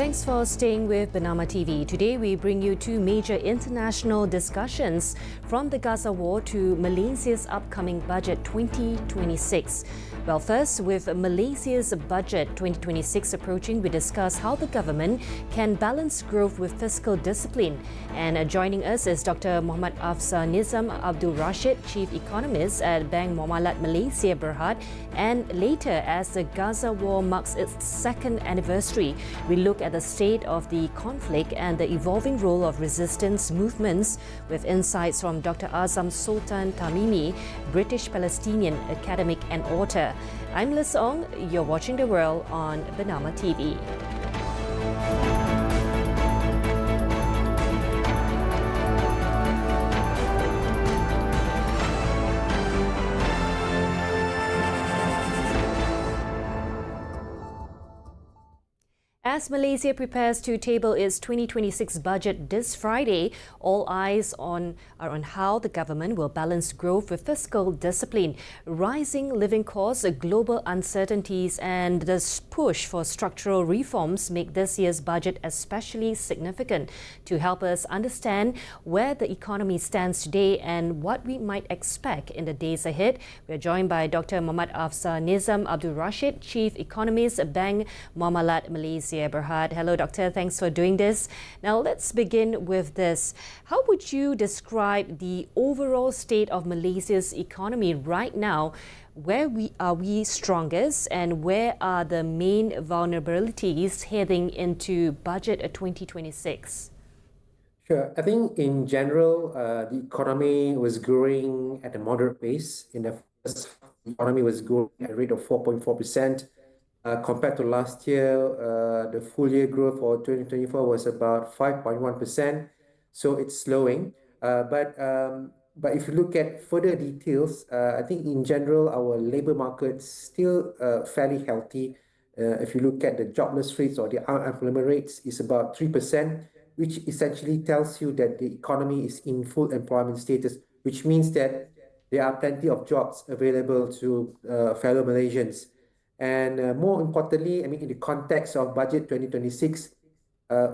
Thanks for staying with Bernama TV. Today we bring you two major international discussions from the Gaza war to Malaysia's upcoming budget 2026. Well, first, with Malaysia's budget 2026 approaching, we discuss how the government can balance growth with fiscal discipline. And joining us is Dr. Muhammad AFZANIZAM Abdul Rashid, Chief Economist at Bank Muamalat Malaysia Berhad. And later, as the Gaza war marks its second anniversary, we look at the state of the conflict and the evolving role of resistance movements with insights from Dr. SULTAN TAMIMI, British Palestinian academic and author. I'm Liz Ong. You're watching The World on Bernama TV. As Malaysia prepares to table its 2026 budget this Friday, all eyes are on how the government will balance growth with fiscal discipline. Rising living costs, global uncertainties and the push for structural reforms make this year's budget especially significant. To help us understand where the economy stands today and what we might expect in the days ahead, we are joined by Dr. Muhammad AFZANIZAM Abdul Rashid, Chief Economist at Bank Muamalat Malaysia Berhad. Hello, Doctor. Thanks for doing this. Now, let's begin with this. How would you describe the overall state of Malaysia's economy right now? Where are we strongest and where are the main vulnerabilities heading into budget 2026? Sure. I think in general, the economy was growing at a moderate pace. In the first half, the economy was growing at a rate of 4.4%. Compared to last year, the full year growth for 2024 was about 5.1%. So it's slowing. But if you look at further details, I think in general, our labor market's still fairly healthy. If you look at the jobless rates or the unemployment rates, is about 3%, which essentially tells you that the economy is in full employment status, which means that there are plenty of jobs available to fellow Malaysians. And more importantly, I mean, in the context of budget 2026,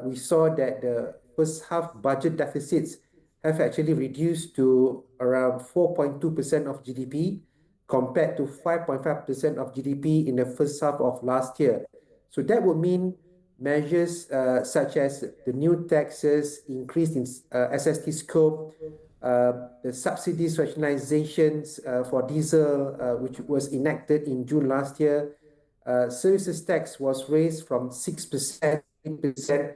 we saw that the first half budget deficits have actually reduced to around 4.2% of GDP compared to 5.5% of GDP in the first half of last year. So that would mean measures such as the new taxes, increase in SST scope, the subsidies rationalizations for diesel, which was enacted in June last year. Services tax was raised from 6% to 8%,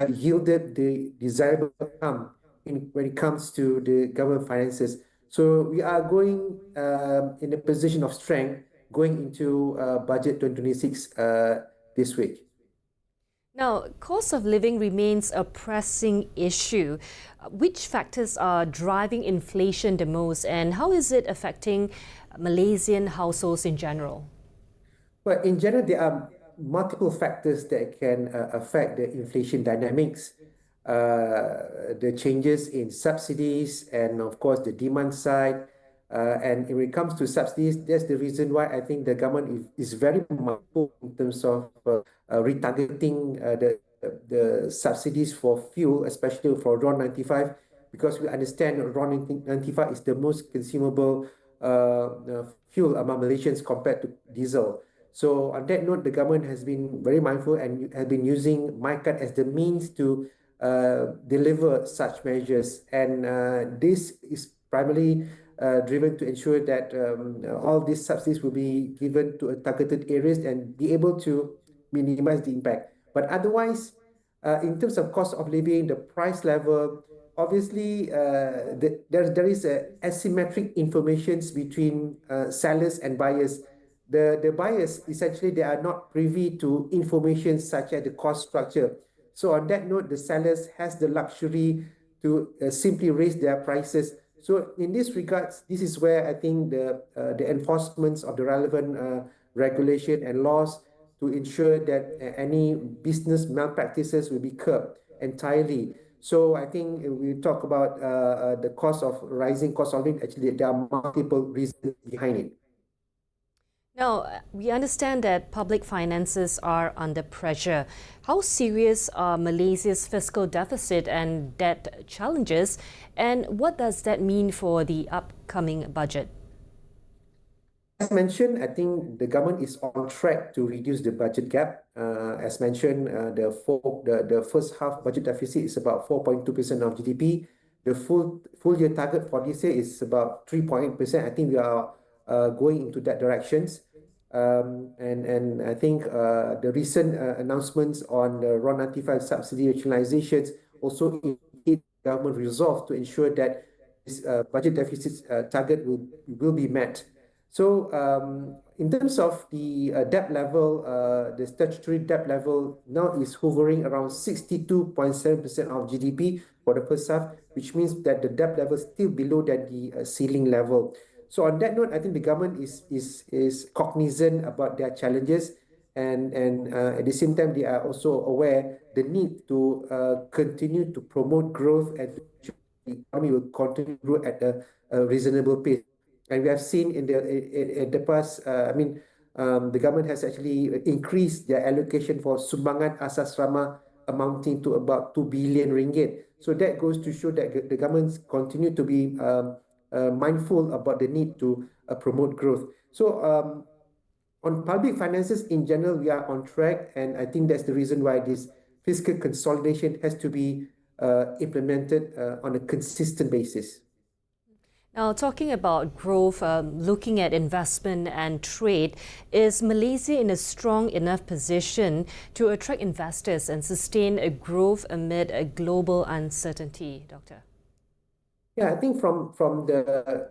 yielded the desirable outcome when it comes to the government finances. So we are going in a position of strength going into budget 2026 this week. Now, cost of living remains a pressing issue. Which factors are driving inflation the most, and how is it affecting Malaysian households in general? Well, in general, there are multiple factors that can affect the inflation dynamics. The changes in subsidies and, of course, the demand side. And when it comes to subsidies, that's the reason why I think the government is very mindful in terms of retargeting the subsidies for fuel, especially for RON 95, because we understand RON 95 is the most consumable fuel among Malaysians compared to diesel. So on that note, the government has been very mindful and has been using MyCard as the means to deliver such measures. And this is primarily driven to ensure that all these subsidies will be given to targeted areas and be able to minimize the impact. But otherwise, in terms of cost of living, the price level, obviously there is asymmetric information between sellers and buyers. The buyers, essentially, they are not privy to information such as the cost structure. So on that note, the sellers has the luxury to simply raise their prices. So in this regards, this is where I think the enforcements of the relevant regulation and laws to ensure that any business malpractices will be curbed entirely. So I think we talk about the cost of rising cost of living. Actually, there are multiple reasons behind it. Now, we understand that public finances are under pressure. How serious are Malaysia's fiscal deficit and debt challenges, and what does that mean for the upcoming budget? As mentioned, I think the government is on track to reduce the budget gap. As mentioned, the first half budget deficit is about 4.2% of GDP. The full year target for this year is about 3.8%. I think we are going into that directions. And I think the recent announcements on the RON 95 subsidy utilizations also indicate government resolve to ensure that this budget deficit target will be met. So, in terms of the debt level, the statutory debt level now is hovering around 62.7% of GDP for the first half, which means that the debt level is still below that the ceiling level. So, on that note, I think the government is cognizant about their challenges, and at the same time, they are also aware the need to continue to promote growth and to ensure the economy will continue to grow at a reasonable pace. And we have seen in the past, the government has actually increased their allocation for Sumbangan Asas Rama amounting to about 2 billion ringgit. So that goes to show that the governments continue to be mindful about the need to promote growth. So on public finances in general, we are on track, and I think that's the reason why this fiscal consolidation has to be implemented on a consistent basis. Now, talking about growth, looking at investment and trade, is Malaysia in a strong enough position to attract investors and sustain a growth amid a global uncertainty, Doctor? Yeah, I think from the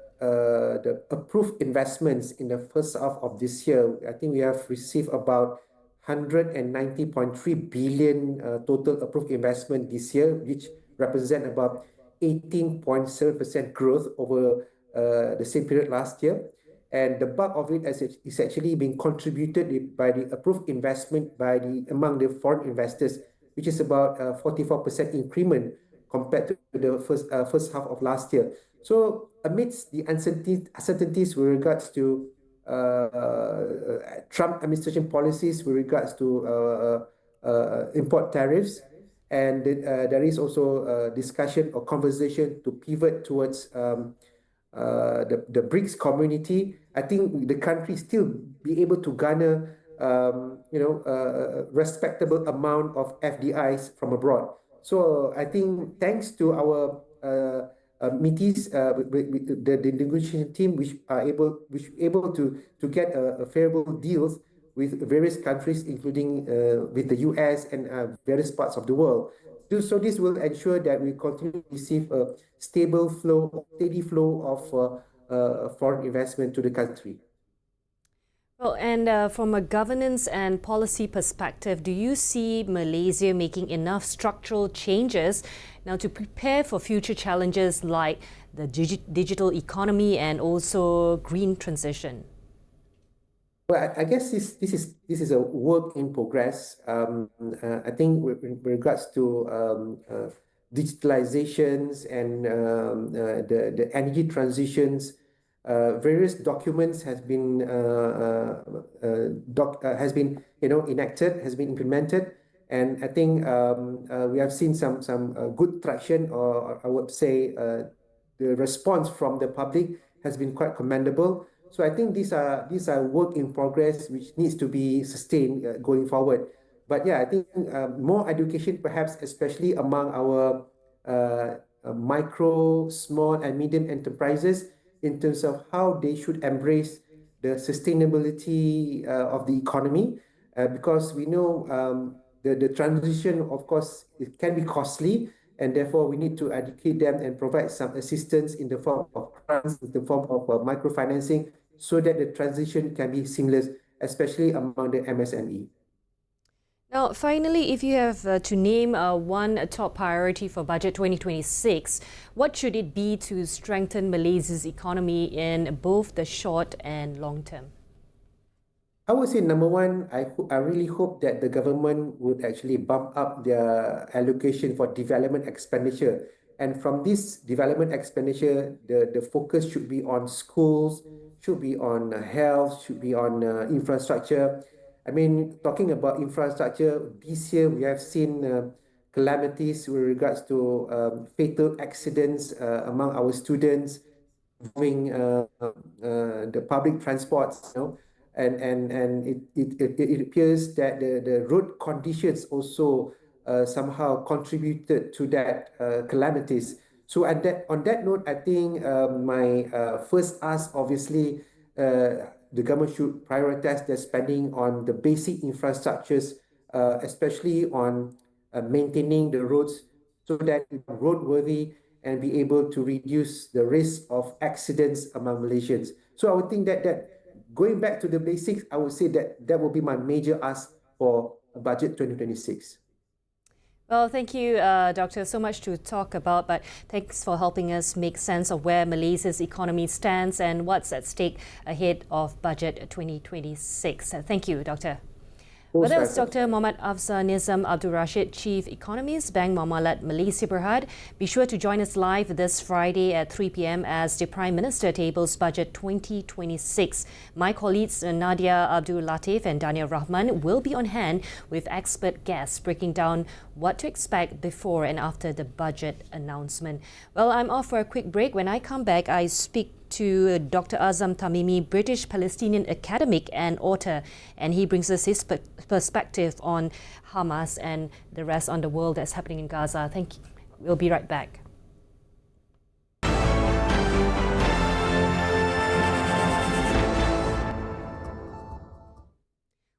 approved investments in the first half of this year, I think we have received about 190.3 billion total approved investment this year, which represent about 18.7% growth over the same period last year. And the bulk of it is actually being contributed by the approved investment among the foreign investors, which is about 44% increment compared to the first half of last year. So amidst the uncertainties with regards to Trump administration policies with regards to import tariffs, and there is also discussion or conversation to pivot towards the BRICS community. I think the country still be able to garner a respectable amount of FDIs from abroad. So I think thanks to our meetings with the negotiation team, which able to get a favorable deals with various countries, including with the US and various parts of the world. So this will ensure that we continue to receive a steady flow of foreign investment to the country. Well, and from a governance and policy perspective, do you see Malaysia making enough structural changes now to prepare for future challenges like the digital economy and also green transition? Well, I guess this is a work in progress. I think with regards to digitalizations and the energy transitions, various documents has been enacted, has been implemented, and I think we have seen some good traction, or I would say the response from the public has been quite commendable. So I think these are work in progress which needs to be sustained going forward. But yeah, I think more education, perhaps, especially among our micro, small, and medium enterprises, in terms of how they should embrace the sustainability of the economy, because we know the transition, of course, it can be costly, and therefore we need to educate them and provide some assistance in the form of grants, in the form of microfinancing, so that the transition can be seamless, especially among the MSME. Now, finally, if you have to name one top priority for Budget 2026, what should it be to strengthen Malaysia's economy in both the short and long term? I would say number one, I really hope that the government would actually bump up their allocation for development expenditure. And from this development expenditure, the focus should be on schools, should be on health, should be on infrastructure. I mean, talking about infrastructure, this year we have seen calamities with regards to fatal accidents among our students involving the public transports, and it appears that the road conditions also somehow contributed to that calamities. So on that note, I think my first ask, obviously, the government should prioritize their spending on the basic infrastructures, especially on maintaining the roads so that it's roadworthy and be able to reduce the risk of accidents among Malaysians. So I would think that going back to the basics, I would say that will be my major ask for budget 2026. Well, thank you, Doctor. So much to talk about, but thanks for helping us make sense of where Malaysia's economy stands and what's at stake ahead of budget 2026. Thank you, Doctor. Well, that was Dr. Muhammad AFZANIZAM Abdul Rashid, Chief Economist, Bank Muamalat Malaysia Berhad. Be sure to join us live this Friday at 3 p.m. as the Prime Minister tables Budget 2026. My colleagues Nadia Abdul Latif and Daniel Rahman will be on hand with expert guests breaking down what to expect before and after the budget announcement. Well, I'm off for a quick break. When I come back, I speak to Dr. AZZAM TAMIMI, British Palestinian academic and author, and he brings us his perspective on Hamas and the rest on the world that's happening in Gaza. Thank you. We'll be right back.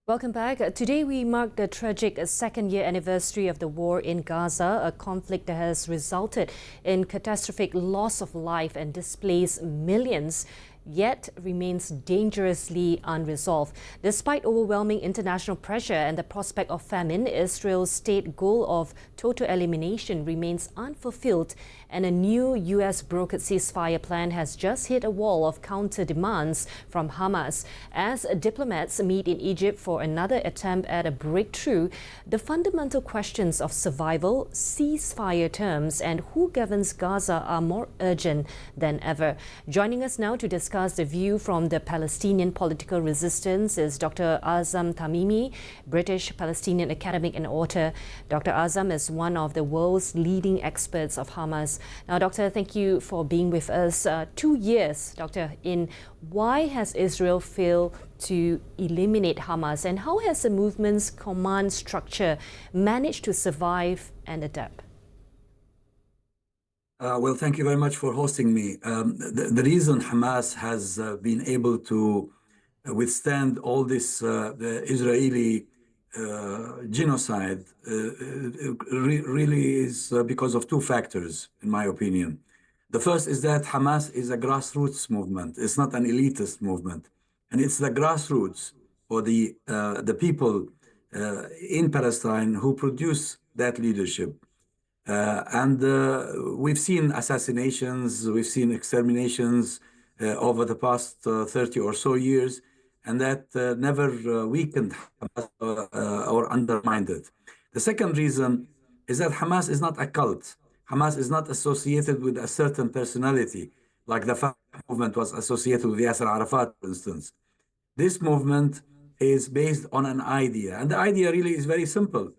Welcome back. Today we mark the tragic second-year anniversary of the war in Gaza, a conflict that has resulted in catastrophic loss of life and displaced millions, yet remains dangerously unresolved. Despite overwhelming international pressure and the prospect of famine, Israel's state goal of total elimination remains unfulfilled, and a new US-brokered ceasefire plan has just hit a wall of counter-demands from Hamas. As diplomats meet in Egypt for another attempt at a breakthrough, the fundamental questions of survival, ceasefire terms, and who governs Gaza are more urgent than ever. Joining us now to discuss the view from the Palestinian political resistance is Dr. AZZAM TAMIMI, British Palestinian academic and author. Dr. AZZAM is one of the world's leading experts of Hamas. Now, Doctor, thank you for being with us. 2 years, Doctor, in why has Israel failed to eliminate Hamas, and how has the movement's command structure managed to survive and adapt? Well, thank you very much for hosting me. The reason Hamas has been able to withstand all this the Israeli genocide really is because of two factors, in my opinion. The first is that Hamas is a grassroots movement. It's not an elitist movement. And it's the grassroots, or the people in Palestine who produce that leadership. We've seen assassinations, we've seen exterminations over the past 30 or so years, and that never weakened Hamas or undermined it. The second reason is that Hamas is not a cult. Hamas is not associated with a certain personality, like the Fatah movement was associated with Yasser Arafat, for instance. This movement is based on an idea, and the idea really is very simple.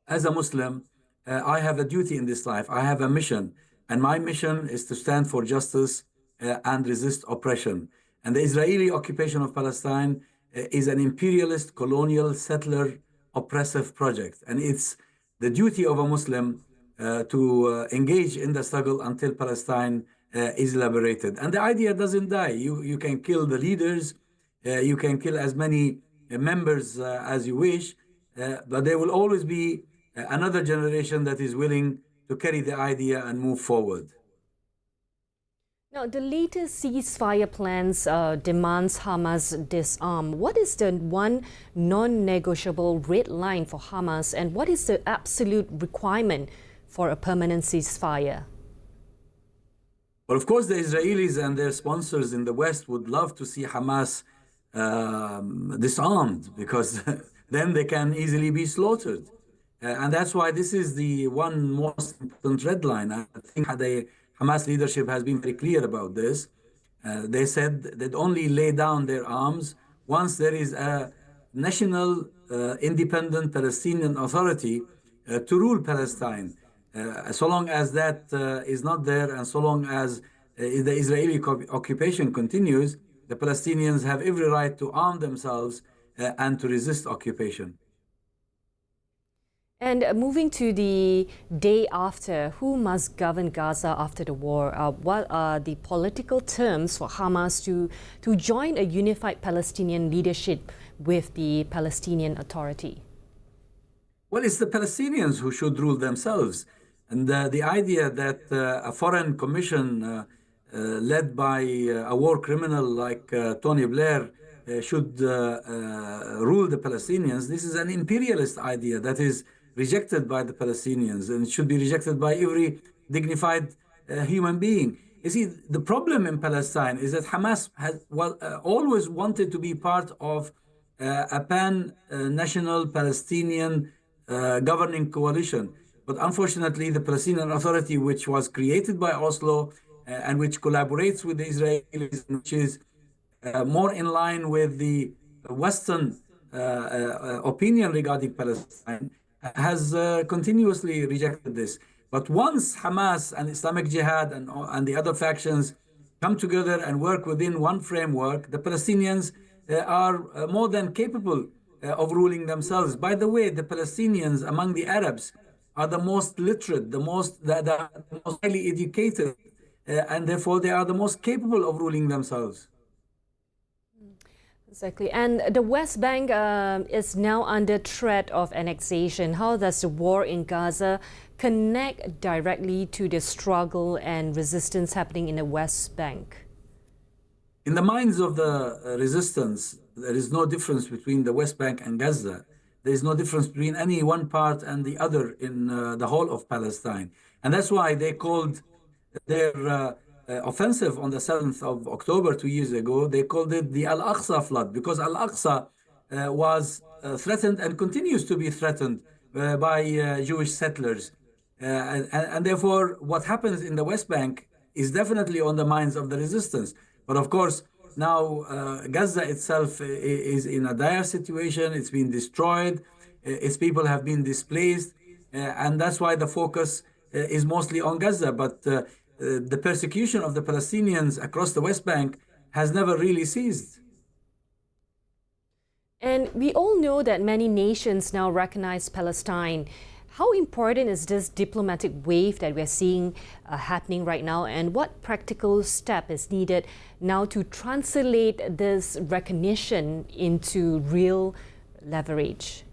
As a Muslim, I have a duty in this life. I have a mission, and my mission is to stand for justice and resist oppression. And the Israeli occupation of Palestine is an imperialist, colonial, settler, oppressive project. And it's the duty of a Muslim to engage in the struggle until Palestine is liberated. And the idea doesn't die. You can kill the leaders, you can kill as many members as you wish, but there will always be another generation that is willing to carry the idea and move forward. Now, the latest ceasefire plans demands Hamas disarm. What is the one non-negotiable red line for Hamas, and what is the absolute requirement for a permanent ceasefire? Well, of course, the Israelis and their sponsors in the West would love to see Hamas disarmed, because then they can easily be slaughtered. And that's why this is the one most important red line. I think the Hamas leadership has been very clear about this. They said they'd only lay down their arms once there is a national independent Palestinian Authority to rule Palestine. So long as that is not there, and so long as the Israeli occupation continues, the Palestinians have every right to arm themselves and to resist occupation. And moving to the day after, who must govern Gaza after the war? What are the political terms for Hamas to join a unified Palestinian leadership with the Palestinian Authority? Well, it's the Palestinians who should rule themselves. And the idea that a foreign commission led by a war criminal like Tony Blair should rule the Palestinians, this is an imperialist idea that is rejected by the Palestinians, and it should be rejected by every dignified human being. You see, the problem in Palestine is that Hamas has always wanted to be part of a pan-national Palestinian governing coalition. But unfortunately, the Palestinian Authority, which was created by Oslo and which collaborates with the Israelis, which is more in line with the Western opinion regarding Palestine, has continuously rejected this. But once Hamas and Islamic Jihad and the other factions come together and work within one framework, the Palestinians are more than capable of ruling themselves. By the way, the Palestinians among the Arabs are the most literate, the most highly educated, and therefore they are the most capable of ruling themselves. Exactly. And the West Bank is now under threat of annexation. How does the war in Gaza connect directly to the struggle and resistance happening in the West Bank? In the minds of the resistance, there is no difference between the West Bank and Gaza. There is no difference between any one part and the other in the whole of Palestine. And that's why they called their offensive on the 7th of October 2 years ago, they called it the Al-Aqsa flood, because Al-Aqsa was threatened and continues to be threatened by Jewish settlers. And therefore, what happens in the West Bank is definitely on the minds of the resistance. But of course, now Gaza itself is in a dire situation. It's been destroyed. Its people have been displaced. And that's why the focus is mostly on Gaza. But the persecution of the Palestinians across the West Bank has never really ceased. And we all know that many nations now recognize Palestine. How important is this diplomatic wave that we're seeing happening right now, and what practical step is needed now to translate this recognition into real leverage?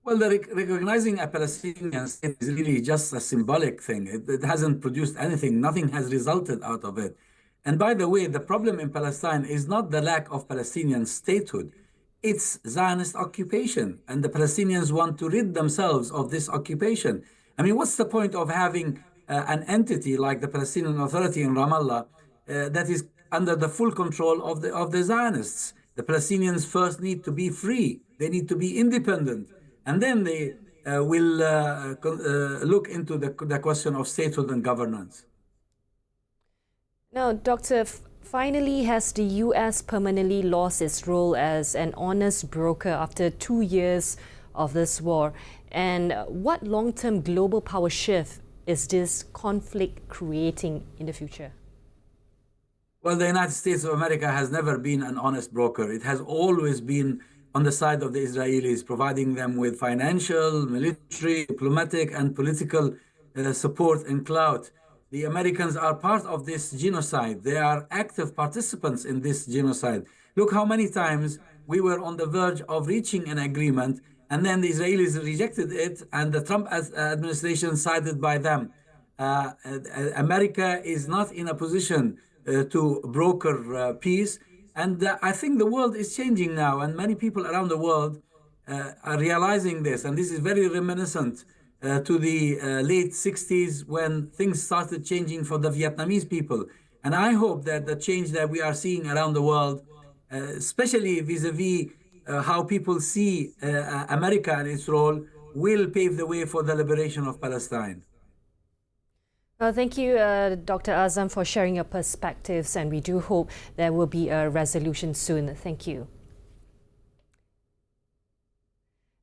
Well, recognizing a Palestinian state is really just a symbolic thing. It hasn't produced anything. Nothing has resulted out of it. And by the way, the problem in Palestine is not the lack of Palestinian statehood. It's Zionist occupation. And the Palestinians want to rid themselves of this occupation. I mean, what's the point of having an entity like the Palestinian Authority in Ramallah that is under the full control of the Zionists? The Palestinians first need to be free. They need to be independent. And then they will look into the question of statehood and governance. Now, Doctor, finally, has the U.S. permanently lost its role as an honest broker after 2 years of this war? And what long-term global power shift is this conflict creating in the future? Well, the United States of America has never been an honest broker. It has always been on the side of the Israelis, providing them with financial, military, diplomatic, and political support and clout. The Americans are part of this genocide. They are active participants in this genocide. Look how many times we were on the verge of reaching an agreement, and then the Israelis rejected it, and the Trump administration sided by them. America is not in a position to broker peace. And I think the world is changing now, and many people around the world are realizing this. And this is very reminiscent to the late 60s when things started changing for the Vietnamese people. And I hope that the change that we are seeing around the world, especially vis-a-vis how people see America and its role, will pave the way for the liberation of Palestine. Thank you, Dr. AZZAM, for sharing your perspectives, and we do hope there will be a resolution soon. Thank you.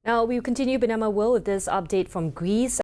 Now, we'll continue Bernama World with this update from Greece.